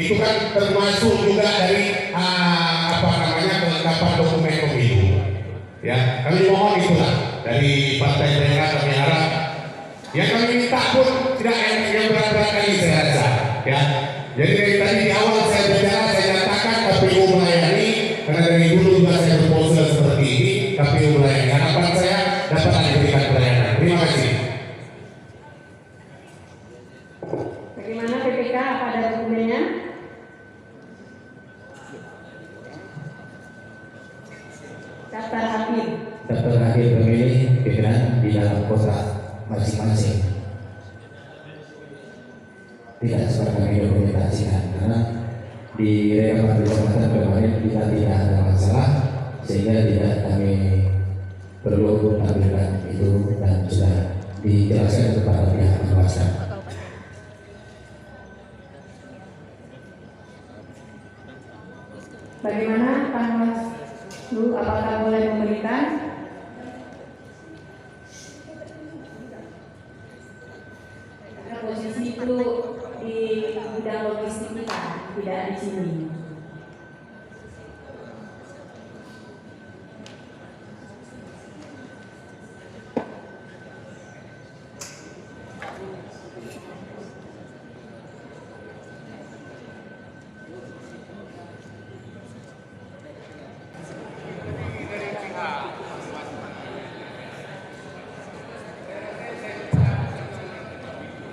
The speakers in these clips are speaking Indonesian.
itu kan termasuk juga dari kelengkapan dokumen pemilu. Ya, kami mohon itulah dari Partai Mereka. Kami harap yang kami minta pun tidak yang berat-berat kali saya rasa. Ya, jadi dari tadi di awal saya bicara, saya nyatakan KPU melayani, karena dari dulu juga saya berpose seperti ini. KPU melayani, harapan saya dapat diberikan pelayanan. Terima kasih. Bagaimana PPK? Apa ada dokumennya? Daftar hakim. Daftar hakim pemilih pikiran di dalam kotak masing-masing. Tidak sempat kami dokumentasikan karena di rekaman kecamatan kemarin kita tidak ada masalah, sehingga tidak kami perlu tampilkan itu dan sudah dijelaskan kepada pihak pengawasan. Bagaimana Panwaslu, apakah boleh memberikan? Karena posisi itu di bidang logistik kita, tidak di sini.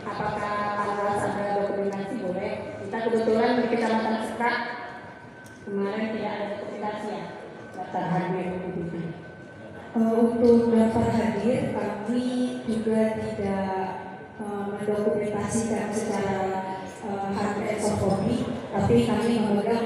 Apakah Panwas ada dokumentasi? Boleh. Kita kebetulan di Kecamatan Sekak kemarin tidak ada dokumentasi ya, daftar hadir begitu. Untuk daftar hadir kami juga tidak mendokumentasikan secara hard and soft copy, tapi kami memegang